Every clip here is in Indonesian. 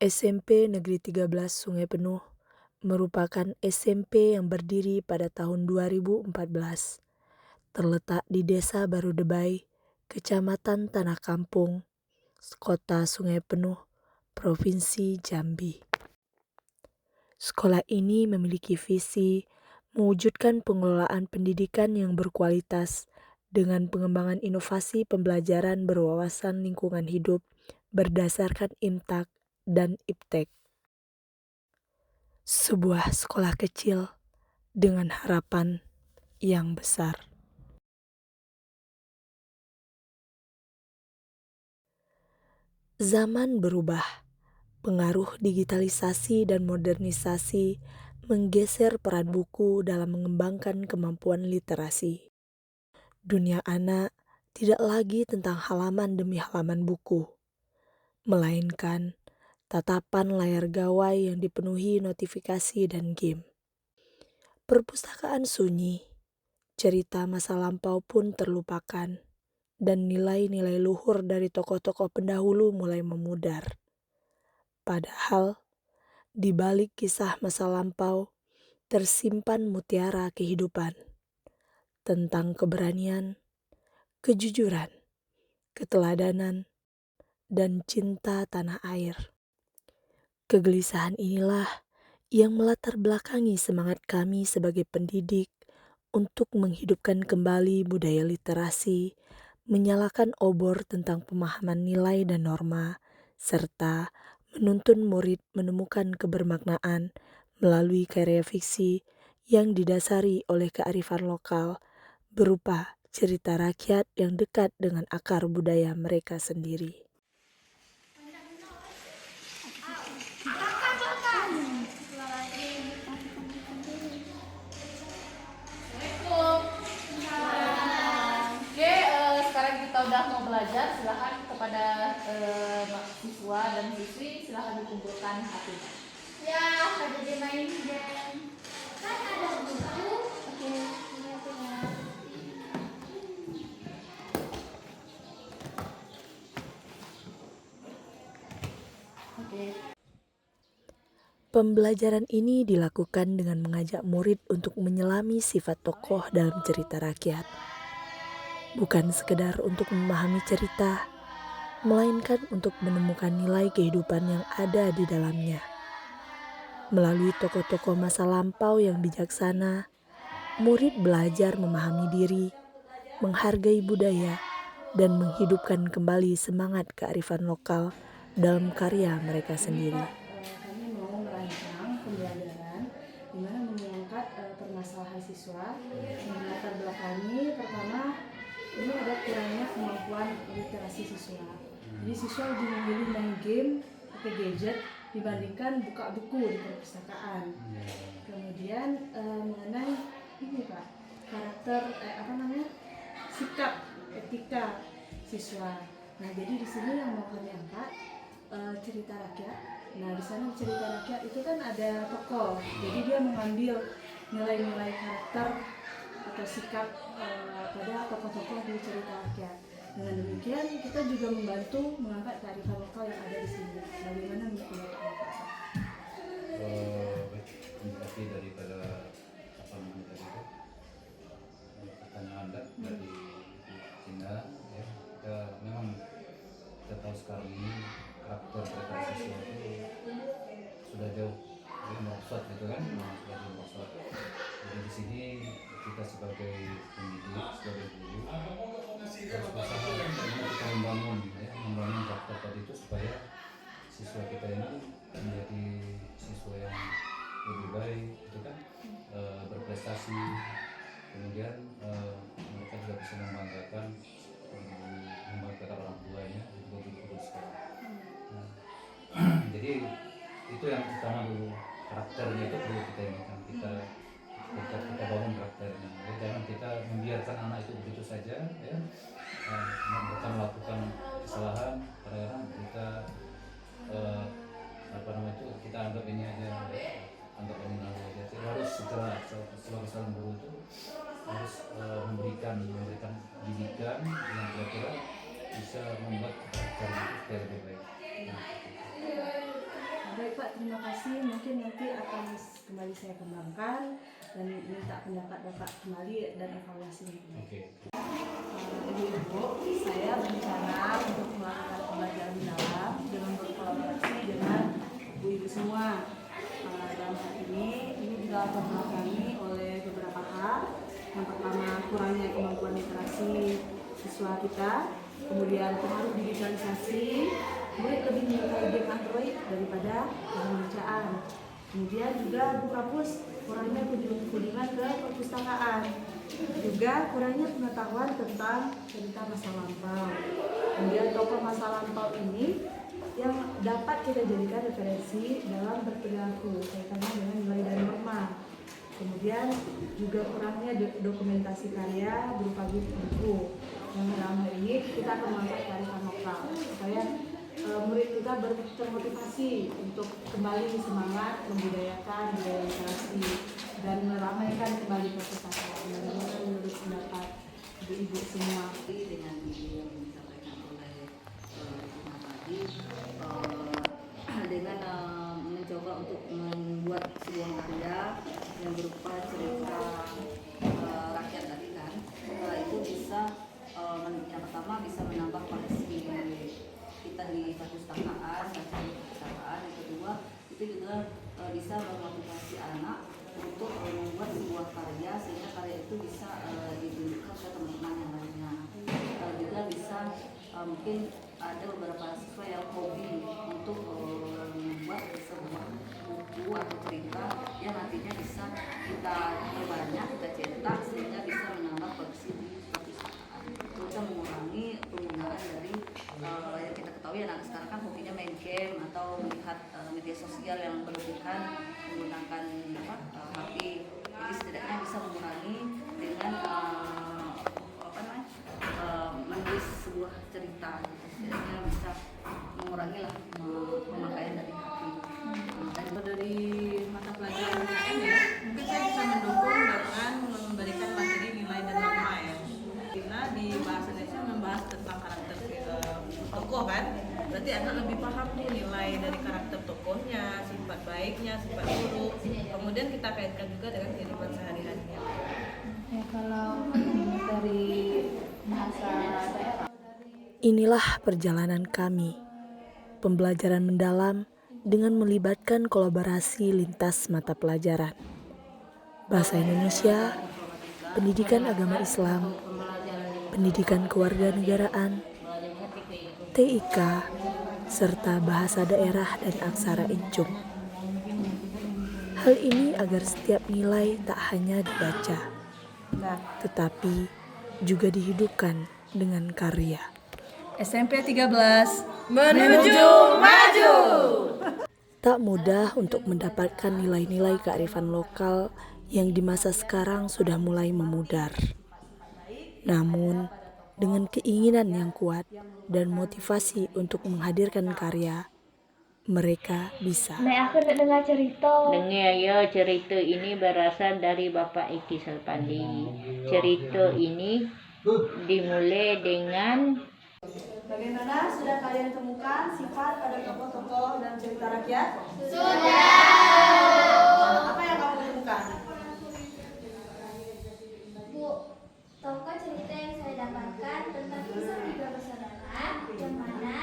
SMP Negeri 13 Sungai Penuh merupakan SMP yang berdiri pada tahun 2014, terletak di Desa Baru Debai, Kecamatan Tanah Kampung, Kota Sungai Penuh, Provinsi Jambi. Sekolah ini memiliki visi mewujudkan pengelolaan pendidikan yang berkualitas dengan pengembangan inovasi pembelajaran berwawasan lingkungan hidup berdasarkan IMTAK dan IPTEK. Sebuah sekolah kecil dengan harapan yang besar. Zaman berubah, pengaruh digitalisasi dan modernisasi menggeser peran buku dalam mengembangkan kemampuan literasi. Dunia anak tidak lagi tentang halaman demi halaman buku, melainkan tatapan layar gawai yang dipenuhi notifikasi dan game. Perpustakaan sunyi, cerita masa lampau pun terlupakan, dan nilai-nilai luhur dari tokoh-tokoh pendahulu mulai memudar. Padahal, di balik kisah masa lampau, tersimpan mutiara kehidupan tentang keberanian, kejujuran, keteladanan, dan cinta tanah air. Kegelisahan inilah yang melatar belakangi semangat kami sebagai pendidik untuk menghidupkan kembali budaya literasi, menyalakan obor tentang pemahaman nilai dan norma, serta menuntun murid menemukan kebermaknaan melalui karya fiksi yang didasari oleh kearifan lokal berupa cerita rakyat yang dekat dengan akar budaya mereka sendiri. Oke, sekarang kita udah mau belajar. Silakan kepada siswa dan siswi, silakan dikumpulkan hati. Ya, pada dia main game. Kan ada buku. Oke, punya. Oke. Pembelajaran ini dilakukan dengan mengajak murid untuk menyelami sifat tokoh dalam cerita rakyat. Bukan sekedar untuk memahami cerita, melainkan untuk menemukan nilai kehidupan yang ada di dalamnya. Melalui tokoh-tokoh masa lampau yang bijaksana, murid belajar memahami diri, menghargai budaya, dan menghidupkan kembali semangat kearifan lokal dalam karya mereka sendiri. Kami mau merancang pembelajaran di mana mengangkat permasalahan siswa yang melatar belakangi. Pertama, ini ada kurangnya kemampuan literasi siswa. Jadi siswa lebih memilih main game pakai gadget dibandingkan buka buku di perpustakaan. Kemudian mengenai ini Pak, karakter sikap etika siswa. Nah, jadi di sini yang mau kami angkat cerita rakyat. Nah, di sana cerita rakyat itu kan ada tokoh. Jadi dia mengambil nilai-nilai karakter atau sikap pada tokoh-tokoh di cerita rakyat. Dengan demikian kita juga membantu mengangkat kearifan lokal yang ada di sini. Bagaimana menurut Pak? Tapi daripada apa namanya tadi itu pertanyaan dari Cina, ya kita memang kita tahu sekarang ini karakter siswa itu sudah jauh dari maksud gitu kan, sudah jauh maksud. Jadi di sini kita sebagai pendidik, sebagai guru harus berusaha kita membangun karakter tadi itu supaya siswa kita ini menjadi siswa yang lebih baik, itu kan berprestasi, kemudian mereka juga bisa membanggakan orang tuanya, juga guru sekolah. Nah, jadi itu yang utama dulu, karakternya itu perlu kita inginkan, kita bangun karakternya. Ya, jangan kita membiarkan anak itu begitu saja, ya. Mereka melakukan kesalahan, kadang-kadang kita kita anggap ini aja, anggap ini lalu aja. Jadi harus setelah kesalahan guru itu harus memberikan didikan yang kira-kira bisa membuat karakter itu lebih baik. terima kasih, mungkin nanti akan kembali saya kembangkan dan minta pendapat Bapak kembali dan evaluasi. Oke. Ibu-ibu, saya berencana untuk melakukan pembelajaran mendalam dengan berkolaborasi dengan ibu-ibu semua. Dalam hal ini dilatar belakangi oleh beberapa hal. Yang pertama, kurangnya kemampuan literasi siswa kita, kemudian pengaruh digitalisasi, murid lebih menyukai game Android daripada pembacaan. Kemudian juga Bukapus, kurangnya kunjungan ke perpustakaan. Juga kurangnya pengetahuan tentang cerita masa lampau. Kemudian tokoh masa lampau ini yang dapat kita jadikan referensi dalam berperilaku kaitannya dengan nilai dan norma. Kemudian juga kurangnya dokumentasi karya berupa buku. Yang dalam hal ini kita akan mengangkat kearifan lokal supaya murid kita termotivasi untuk kembali semangat membudayakan budaya literasi dan meramaikan kembali perpustakaan. Bagaimana menurut pendapat ibu-ibu semua? Dengan video yang disampaikan oleh Ibu tadi, dengan mencoba untuk membuat sebuah karya yang berupa cerita rakyat tadi kan, itu bisa yang pertama bisa menambah koleksi kita di perpustakaan, yang kedua itu juga bisa memotivasi anak untuk membuat sebuah karya sehingga karya itu bisa ditunjukkan ke teman-teman yang lainnya. Juga bisa mungkin ada beberapa siswa yang hobi untuk membuat sebuah buku atau cerita yang nantinya bisa kita perbanyak, kita cetak sehingga bisa menambah koleksi di perpustakaan. Itu bisa mengurangi penggunaan dari yang kita ketahui anak sekarang kan hobinya main game atau melihat media sosial yang berlebihan menggunakan HP. Jadi setidaknya bisa mengurangi dengan menulis sebuah cerita. Setidaknya bisa mengurangi lah pemakaian dari HP. Dari mata pelajaran UKM ya, mungkin saya bisa mendukung dengan memberikan materi nilai dan norma ya. Karena di bahasa Indonesia membahas tentang karakter tokoh kan, berarti anak lebih paham nih nilai dari karakter tokohnya, sifat baiknya, sifat buruk. Kemudian kita kaitkan juga dengan kehidupan sehari-harinya. Ya, kalau dari bahasa daerah. Inilah perjalanan kami, pembelajaran mendalam dengan melibatkan kolaborasi lintas mata pelajaran. Bahasa Indonesia, pendidikan agama Islam, pendidikan kewarganegaraan, TIK, serta bahasa daerah dan aksara Incung. Hal ini agar setiap nilai tak hanya dibaca, tetapi juga dihidupkan dengan karya. SMP 13 menuju maju. Tak mudah untuk mendapatkan nilai-nilai kearifan lokal yang di masa sekarang sudah mulai memudar. Namun, dengan keinginan yang kuat dan motivasi untuk menghadirkan karya, mereka bisa. Nek aku nak dengar cerita. Dengar ya, cerita ini berasal dari Bapak Eki Salpandi. Cerita ini dimulai dengan Bagaimana sudah kalian temukan sifat pada tokoh-tokoh dan cerita rakyat? Apa yang kamu temukan? Bu, tokoh cerita yang saya dapatkan tentang kisah tiga bersaudara yang mana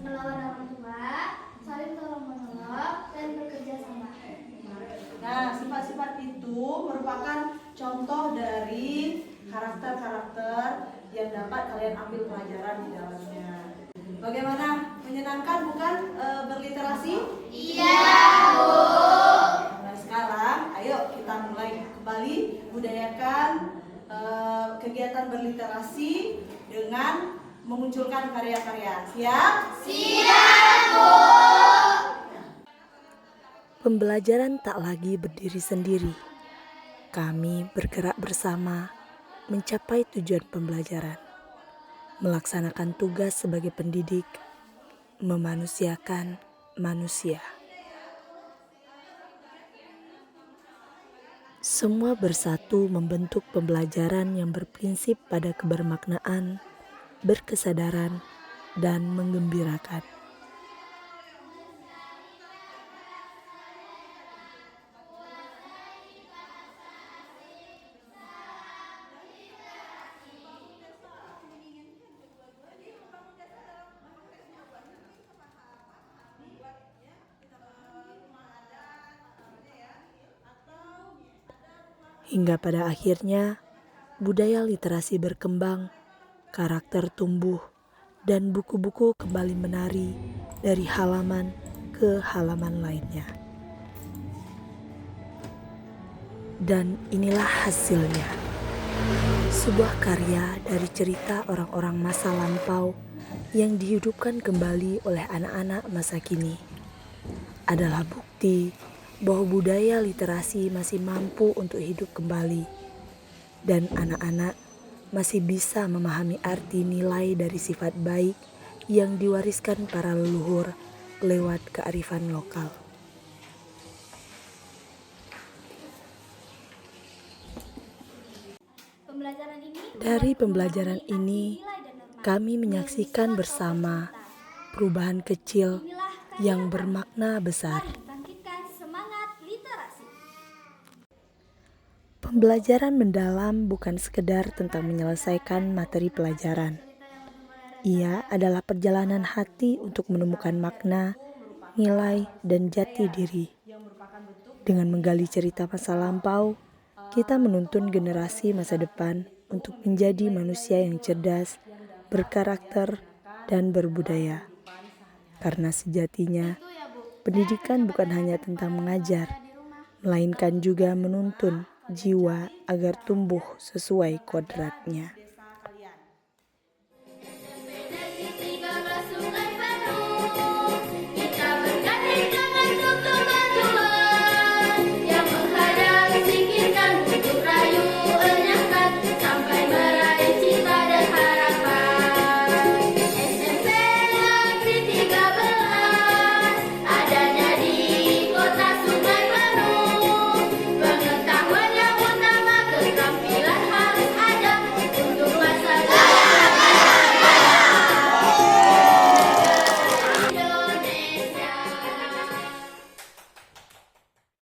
melawan orang tua, saling tolong-menolong, dan bekerja sama. Nah, sifat-sifat itu merupakan contoh dari karakter-karakter yang dapat kalian ambil pelajaran di dalamnya. Bagaimana? Menyenangkan bukan berliterasi? Iya, Bu. Nah, sekarang ayo kita mulai kembali budayakan kegiatan berliterasi dengan memunculkan karya-karya. Siap? Siap, Bu. Pembelajaran tak lagi berdiri sendiri. Kami bergerak bersama mencapai tujuan pembelajaran, melaksanakan tugas sebagai pendidik, memanusiakan manusia. Semua bersatu membentuk pembelajaran yang berprinsip pada kebermaknaan, berkesadaran, dan menggembirakan. Hingga pada akhirnya budaya literasi berkembang, karakter tumbuh, dan buku-buku kembali menari dari halaman ke halaman lainnya. Dan inilah hasilnya. Sebuah karya dari cerita orang-orang masa lampau yang dihidupkan kembali oleh anak-anak masa kini. Adalah bukti bahwa budaya literasi masih mampu untuk hidup kembali. Dan anak-anak masih bisa memahami arti nilai dari sifat baik yang diwariskan para leluhur lewat kearifan lokal. Dari pembelajaran ini, kami menyaksikan bersama perubahan kecil yang bermakna besar. Bangkitkan semangat literasi. Pembelajaran mendalam bukan sekedar tentang menyelesaikan materi pelajaran. Ia adalah perjalanan hati untuk menemukan makna, nilai, dan jati diri. Dengan menggali cerita masa lampau, kita menuntun generasi masa depan untuk menjadi manusia yang cerdas, berkarakter, dan berbudaya. Karena sejatinya, pendidikan bukan hanya tentang mengajar, melainkan juga menuntun jiwa agar tumbuh sesuai kodratnya.